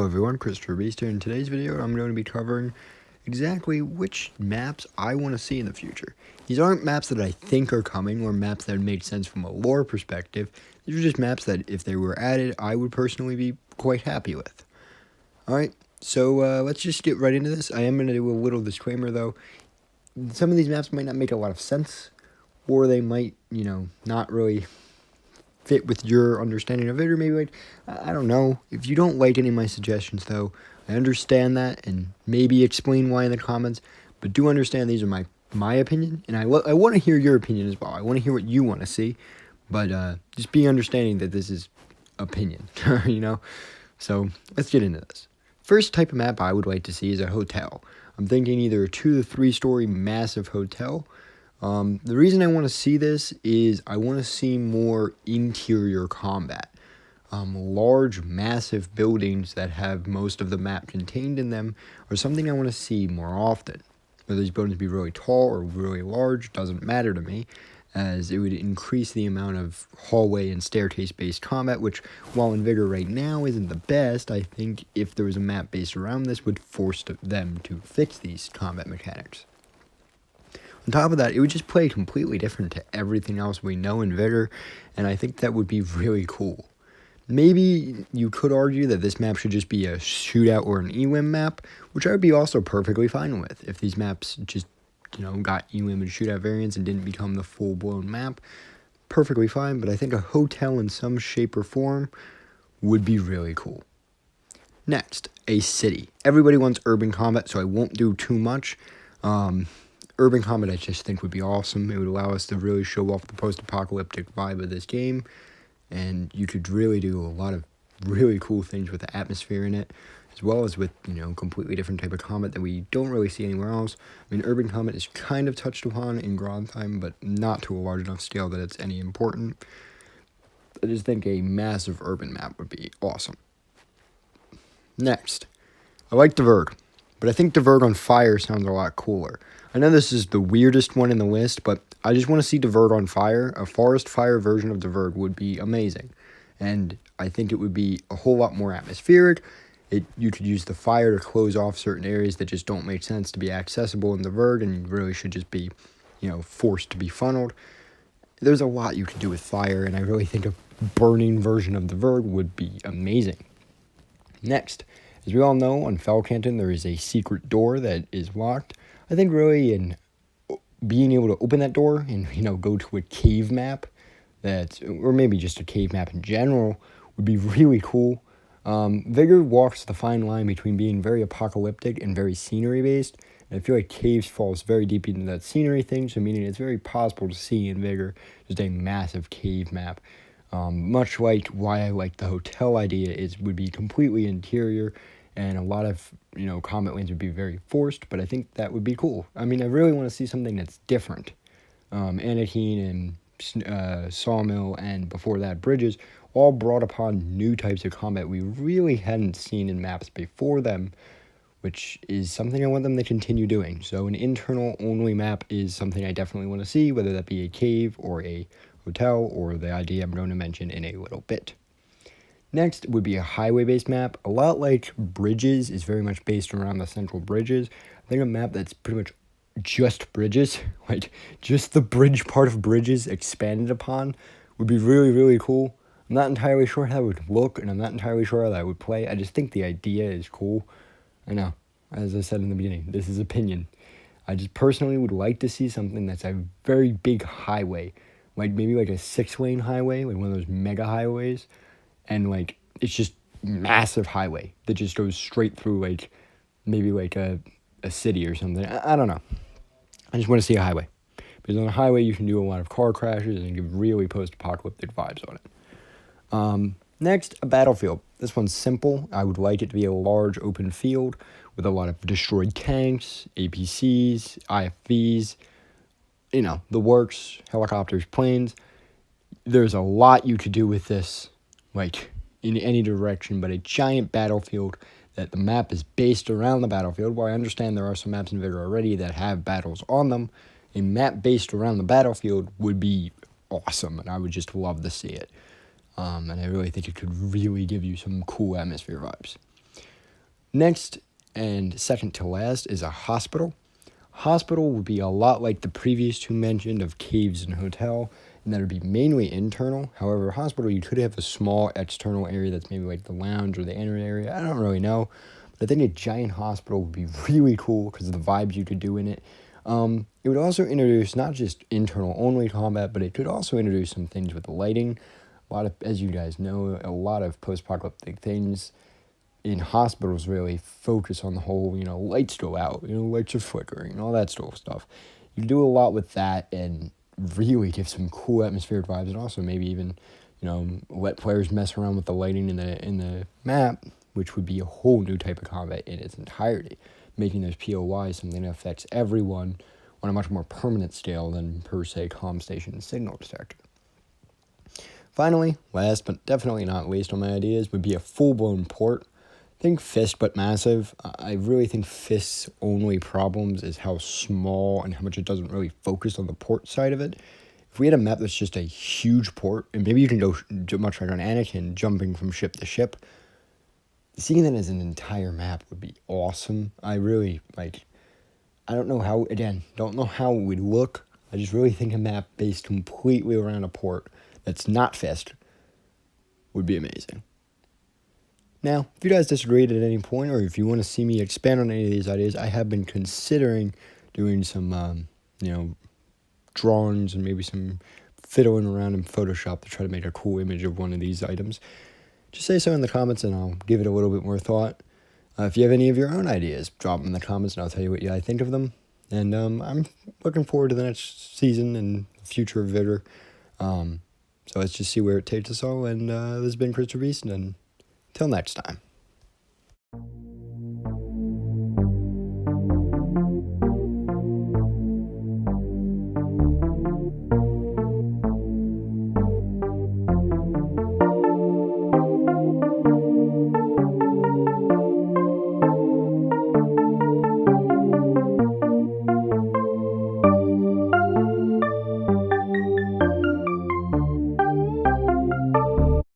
Hello everyone, Christopher Beast here. In today's video, I'm going to be covering exactly which maps I want to see in the future. These aren't maps that I think are coming or maps that make sense from a lore perspective. These are just maps that, if they were added, I would personally be quite happy with. Alright, so let's just get right into this. I am going to do a little disclaimer though. Some of these maps might not make a lot of sense, or they might, not really fit with your understanding of it, or maybe I don't know. If you don't like any of my suggestions though, I understand that, and maybe explain why in the comments, but do understand these are my opinion, and I want to hear your opinion as well. I want to hear what you want to see, but just be understanding that this is opinion, so let's get into this. First type of map I would like to see is a hotel. I'm thinking either a 2 to 3 story massive hotel. The reason I want to see this is I want to see more interior combat. Large, massive buildings that have most of the map contained in them are something I want to see more often. Whether these buildings be really tall or really large doesn't matter to me, as it would increase the amount of hallway and staircase-based combat, which, while in Vigor right now isn't the best, I think if there was a map based around this, would force them to fix these combat mechanics. On top of that, it would just play completely different to everything else we know in Vigor, and I think that would be really cool. Maybe you could argue that this map should just be a shootout or an EWIM map, which I would be also perfectly fine with. If these maps just, got EWIM and shootout variants and didn't become the full-blown map, perfectly fine, but I think a hotel in some shape or form would be really cool. Next, a city. Everybody wants urban combat, so I won't do too much. Urban combat I just think would be awesome. It would allow us to really show off the post-apocalyptic vibe of this game, and you could really do a lot of really cool things with the atmosphere in it, as well as with, completely different type of combat that we don't really see anywhere else. I mean, urban combat is kind of touched upon in Grandtime, but not to a large enough scale that it's any important. I just think a massive urban map would be awesome. Next, I like Vigor, but I think Vigor on fire sounds a lot cooler. I know this is the weirdest one in the list, but I just want to see Vigor on fire. A forest fire version of Vigor would be amazing, and I think it would be a whole lot more atmospheric. You could use the fire to close off certain areas that just don't make sense to be accessible in Vigor, and you really should just be, forced to be funneled. There's a lot you could do with fire, and I really think a burning version of Vigor would be amazing. Next, as we all know, on Felcanton there is a secret door that is locked. I think really in being able to open that door and, go to a cave map or maybe just a cave map in general would be really cool. Vigor walks the fine line between being very apocalyptic and very scenery based. And I feel like caves falls very deep into that scenery thing, so meaning it's very possible to see in Vigor just a massive cave map. Much like why I like the hotel idea would be completely interior, and a lot of, combat lanes would be very forced, but I think that would be cool. I mean, I really want to see something that's different. Anakin and Sawmill, and before that, Bridges, all brought upon new types of combat we really hadn't seen in maps before them, which is something I want them to continue doing. So an internal-only map is something I definitely want to see, whether that be a cave or a hotel, or the idea I'm going to mention in a little bit. Next would be a highway-based map. A lot like Bridges is very much based around the central bridges. I think a map that's pretty much just bridges, like just the bridge part of Bridges expanded upon, would be really, really cool. I'm not entirely sure how it would look, and I'm not entirely sure how that would play. I just think the idea is cool. I know, as I said in the beginning, this is opinion. I just personally would like to see something that's a very big highway, like maybe like a 6-lane highway, like one of those mega highways, and like it's just massive highway that just goes straight through like maybe like a city or something. I don't know. I just want to see a highway, because on a highway you can do a lot of car crashes and give really post-apocalyptic vibes on it. Next, a battlefield. This one's simple. I would like it to be a large open field with a lot of destroyed tanks, APCs, IFVs, the works, helicopters, planes. There's a lot you could do with this, like in any direction, but a giant battlefield that the map is based around the battlefield. While I understand there are some maps in Vigor already that have battles on them, a map based around the battlefield would be awesome, and I would just love to see it. And I really think it could really give you some cool atmosphere vibes. Next and second to last is a hospital. Hospital would be a lot like the previous two mentioned of caves and hotel, and that would be mainly internal. However, hospital, you could have a small external area that's maybe like the lounge or the inner area. I don't really know. But I think a giant hospital would be really cool because of the vibes you could do in it. It would also introduce not just internal only combat, but it could also introduce some things with the lighting. A lot of, as you guys know, a lot of post-apocalyptic things in hospitals really focus on the whole, lights go out, lights are flickering, all that sort of stuff. You do a lot with that and really give some cool atmospheric vibes, and also maybe even, let players mess around with the lighting in the map, which would be a whole new type of combat in its entirety, making those POIs something that affects everyone on a much more permanent scale than, per se, comm station and signal detector. Finally, last but definitely not least on my ideas, would be a full-blown port. Think Fist, but massive. I really think Fist's only problems is how small and how much it doesn't really focus on the port side of it. If we had a map that's just a huge port, and maybe you can go much like on Anakin, jumping from ship to ship, seeing that as an entire map would be awesome. I really, I don't know how it would look. I just really think a map based completely around a port that's not Fist would be amazing. Now, if you guys disagreed at any point, or if you want to see me expand on any of these ideas, I have been considering doing some, drawings and maybe some fiddling around in Photoshop to try to make a cool image of one of these items. Just say so in the comments, and I'll give it a little bit more thought. If you have any of your own ideas, drop them in the comments, and I'll tell you what I think of them. And I'm looking forward to the next season and future of Vigor. So let's just see where it takes us all. And this has been Christopher Beeson, and till next time.